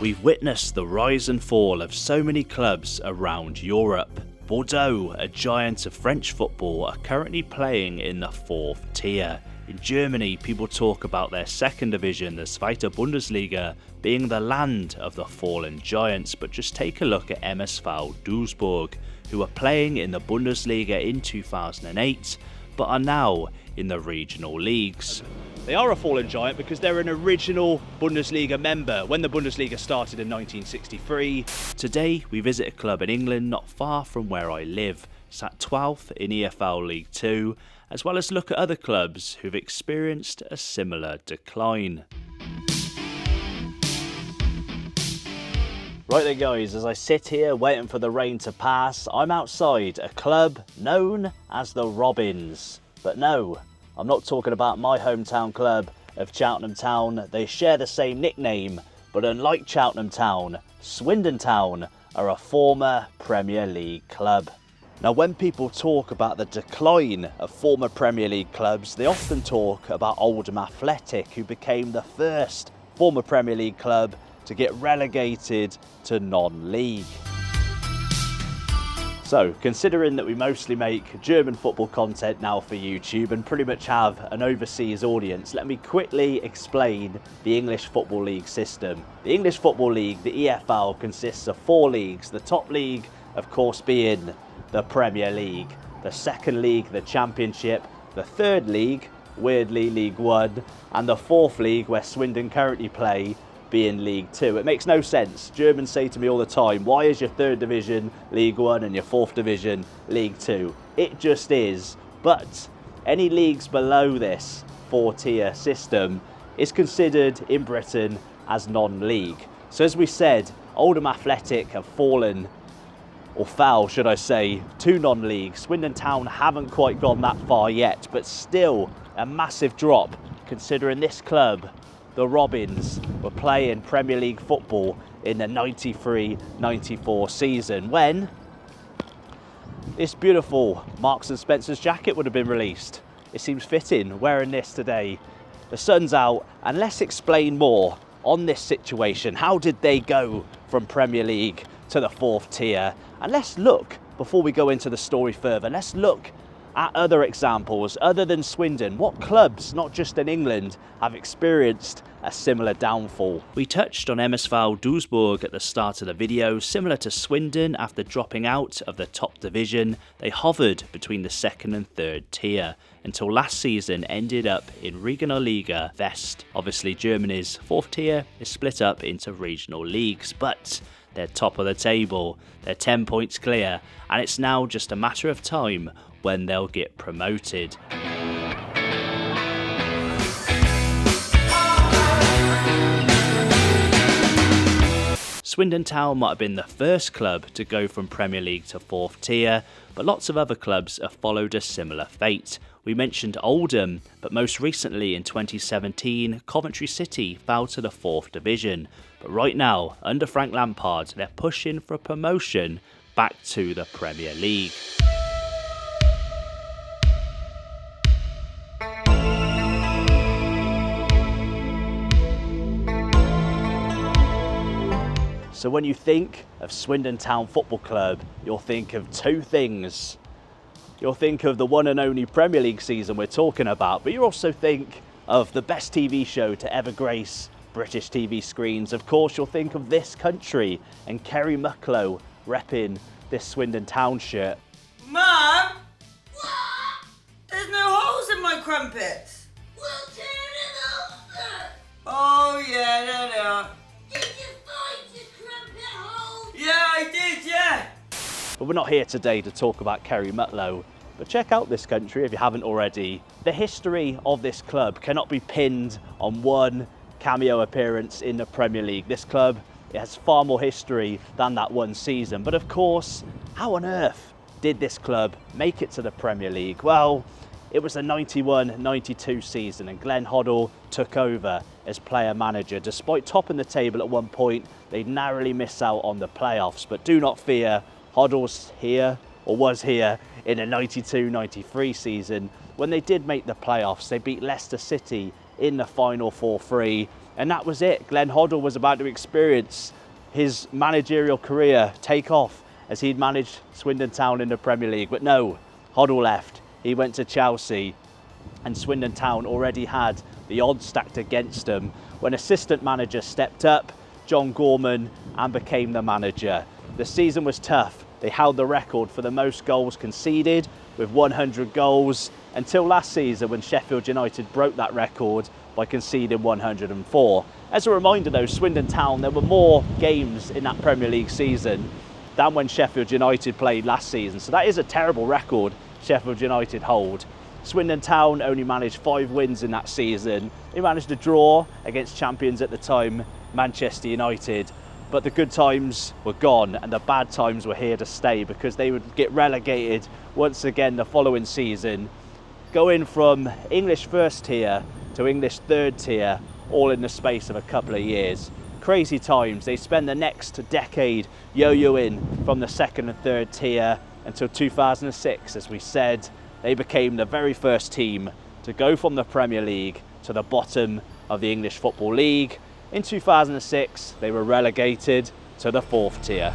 We've witnessed the rise and fall of so many clubs around Europe. Bordeaux, a giant of French football, are currently playing in the 4th tier. In Germany, people talk about their second division, the Zweite Bundesliga, being the land of the fallen giants, but just take a look at MSV Duisburg, who were playing in the Bundesliga in 2008, but are now in the regional leagues. They are a fallen giant because they're an original Bundesliga member when the Bundesliga started in 1963. Today we visit a club in England not far from where I live, sat 12th in EFL League 2, as well as look at other clubs who've experienced a similar decline. Right then guys, as I sit here waiting for the rain to pass, I'm outside a club known as the Robins. But no, I'm not talking about my hometown club of Cheltenham Town. They share the same nickname, but unlike Cheltenham Town, Swindon Town are a former Premier League club. Now when people talk about the decline of former Premier League clubs, they often talk about Oldham Athletic, who became the first former Premier League club to get relegated to non-league. So, considering that we mostly make German football content now for YouTube and pretty much have an overseas audience, let me quickly explain the English Football League system. The English Football League, the EFL, consists of 4 leagues. The top league, of course, being the Premier League. The second league, the Championship. The third league, weirdly, League 1. And the fourth league, where Swindon currently play, being League 2. It makes no sense. Germans say to me all the time, why is your third division League 1 and your fourth division League 2? It just is. But any leagues below this 4-tier system is considered in Britain as non-league. So as we said, Oldham Athletic have fallen, or fell should I say, to non-league. Swindon Town haven't quite gone that far yet, but still a massive drop considering this club, the Robins, were playing Premier League football in the 93-94 season when this beautiful Marks and Spencer's jacket would have been released. It seems fitting wearing this today. The sun's out, and let's explain more on this situation. How did they go from Premier League to the 4th tier? And let's look, before we go into the story further, let's look at other examples other than Swindon. What clubs, not just in England, have experienced a similar downfall? We touched on MSV Duisburg at the start of the video. Similar to Swindon, after dropping out of the top division, they hovered between the 2nd and 3rd tier until last season ended up in Regionalliga West. Obviously Germany's 4th tier is split up into regional leagues, but they're top of the table, they're 10 points clear, and it's now just a matter of time when they'll get promoted. Swindon Town might have been the first club to go from Premier League to 4th tier, but lots of other clubs have followed a similar fate. We mentioned Oldham, but most recently in 2017, Coventry City fell to the 4th division. But right now, under Frank Lampard, they're pushing for a promotion back to the Premier League. So when you think of Swindon Town Football Club, you'll think of 2 things. You'll think of the one and only Premier League season we're talking about, but you also think of the best TV show to ever grace British TV screens. Of course, you'll think of this country and Kerry Mucklow repping this Swindon Town shirt. Mum! What? There's no holes in my crumpets. Well, turn it over. Oh yeah, there they are. Did you find your crumpet hole? Yeah, I did, yeah. But we're not here today to talk about Kerry Mucklow, but check out this country if you haven't already. The history of this club cannot be pinned on one cameo appearance in the Premier League. This club, it has far more history than that one season. But of course, how on earth did this club make it to the Premier League? Well, it was the 91-92 season and Glenn Hoddle took over as player manager. Despite topping the table at one point, they narrowly missed out on the playoffs. But do not fear, Hoddle's here, or was here, in the 92-93 season. When they did make the playoffs, they beat Leicester City in the final 4-3, and that was it. Glenn Hoddle was about to experience his managerial career take off as he'd managed Swindon Town in the Premier League. But no, Hoddle left. He went to Chelsea, and Swindon Town already had the odds stacked against them when assistant manager stepped up, John Gorman, and became the manager. The season was tough. They held the record for the most goals conceded with 100 goals until last season when Sheffield United broke that record by conceding 104. As a reminder though, Swindon Town, there were more games in that Premier League season than when Sheffield United played last season. So that is a terrible record Sheffield United hold. Swindon Town only managed 5 wins in that season. They managed a draw against champions at the time, Manchester United. But the good times were gone and the bad times were here to stay, because they would get relegated once again the following season, going from English first tier to English third tier, all in the space of a couple of years. Crazy times. They spend the next decade yo-yoing from the second and third tier until 2006, as we said. They became the very first team to go from the Premier League to the bottom of the English Football League. In 2006, they were relegated to the 4th tier.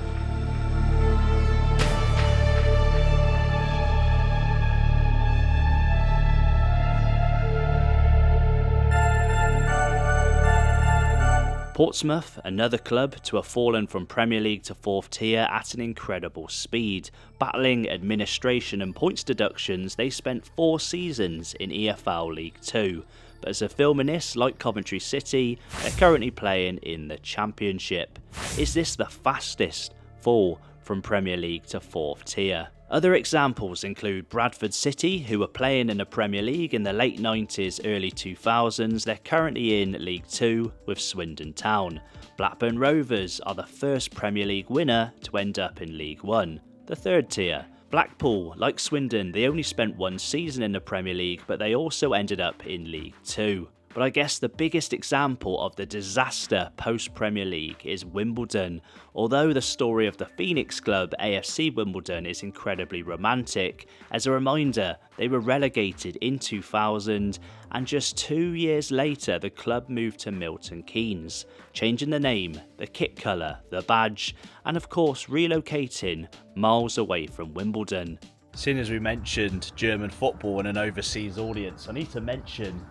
Portsmouth, another club to have fallen from Premier League to 4th tier at an incredible speed. Battling administration and points deductions, they spent 4 seasons in EFL League 2. But as a filming this, like Coventry City, they're currently playing in the Championship. Is this the fastest fall from Premier League to 4th tier? Other examples include Bradford City, who were playing in the Premier League in the late 90s, early 2000s. They're currently in League 2 with Swindon Town. Blackburn Rovers are the first Premier League winner to end up in League 1, the 3rd tier. Blackpool, like Swindon, they only spent 1 season in the Premier League, but they also ended up in League 2. But I guess the biggest example of the disaster post-Premier League is Wimbledon. Although the story of the Phoenix club, AFC Wimbledon, is incredibly romantic, as a reminder, they were relegated in 2000, and just 2 years later the club moved to Milton Keynes, changing the name, the kit colour, the badge, and of course relocating miles away from Wimbledon. Seeing as we mentioned German football and an overseas audience, I need to mention,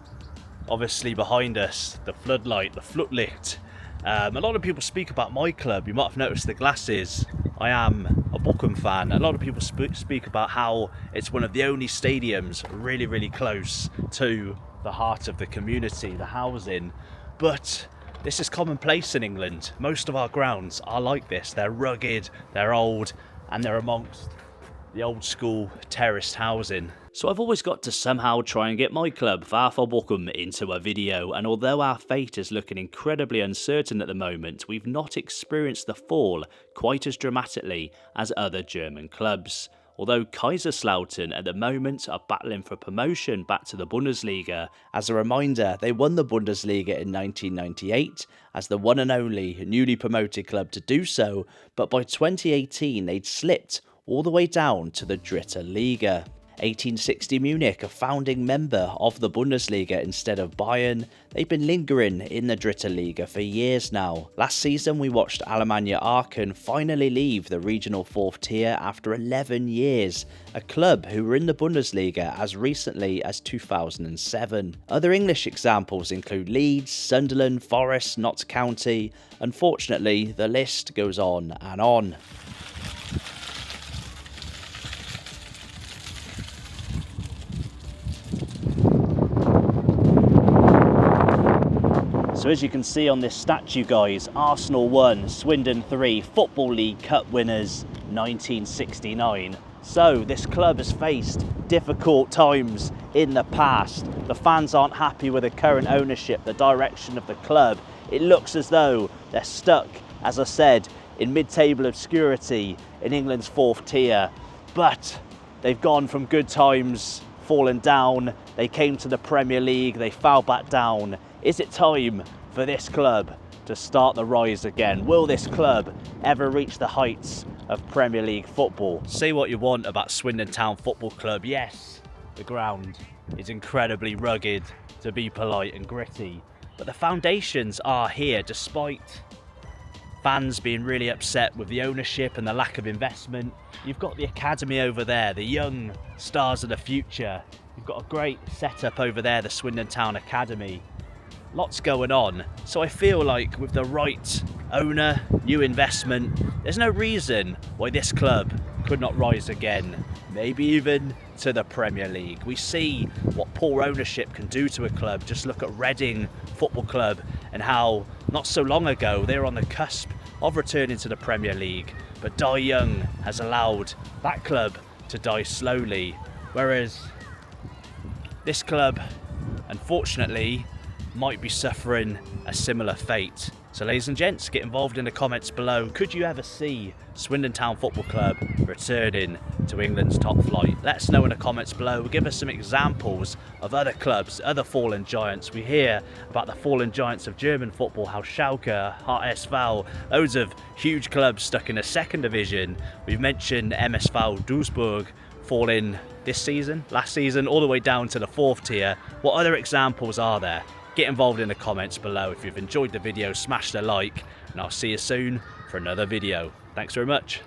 obviously behind us, the floodlight, the Flutlicht. A lot of people speak about my club. You might have noticed the glasses. I am a Bochum fan. A lot of people speak about how it's one of the only stadiums really close to the heart of the community, the housing. But this is commonplace in England. Most of our grounds are like this. They're rugged, they're old, and they're amongst the old school terraced housing. So I've always got to somehow try and get my club, VfL Bochum, into a video, and although our fate is looking incredibly uncertain at the moment, we've not experienced the fall quite as dramatically as other German clubs. Although Kaiserslautern at the moment are battling for promotion back to the Bundesliga. As a reminder, they won the Bundesliga in 1998 as the one and only newly promoted club to do so, but by 2018 they'd slipped all the way down to the Dritte Liga. 1860 Munich, a founding member of the Bundesliga instead of Bayern, they've been lingering in the Dritte Liga for years now. Last season we watched Alemannia Aachen finally leave the regional 4th tier after 11 years, a club who were in the Bundesliga as recently as 2007. Other English examples include Leeds, Sunderland, Forest, Notts County. Unfortunately, the list goes on and on. So as you can see on this statue, guys, Arsenal 1, Swindon 3, Football League Cup winners 1969. So this club has faced difficult times in the past. The fans aren't happy with the current ownership, the direction of the club. It looks as though they're stuck, as I said, in mid-table obscurity in England's 4th tier. But they've gone from good times, fallen down, they came to the Premier League, they fell back down. Is it time for this club to start the rise again? Will this club ever reach the heights of Premier League football? Say what you want about Swindon Town Football Club. Yes, the ground is incredibly rugged, to be polite, and gritty. But the foundations are here, despite fans being really upset with the ownership and the lack of investment. You've got the academy over there, the young stars of the future. You've got a great setup over there, the Swindon Town Academy. Lots going on. So I feel like with the right owner, new investment, there's no reason why this club could not rise again, maybe even to the Premier League. We see what poor ownership can do to a club. Just look at Reading Football Club and how not so long ago they were on the cusp of returning to the Premier League, but Die Young has allowed that club to die slowly, whereas this club, unfortunately, might be suffering a similar fate. So ladies and gents, get involved in the comments below. Could you ever see Swindon Town Football Club returning to England's top flight? Let us know in the comments below. Give us some examples of other clubs, other fallen giants. We hear about the fallen giants of German football, how Schalke, HSV, loads of huge clubs stuck in the second division. We've mentioned MSV Duisburg falling this season, last season, all the way down to the fourth tier. What other examples are there? Get involved in the comments below. If you've enjoyed the video, smash the like, and I'll see you soon for another video. Thanks very much.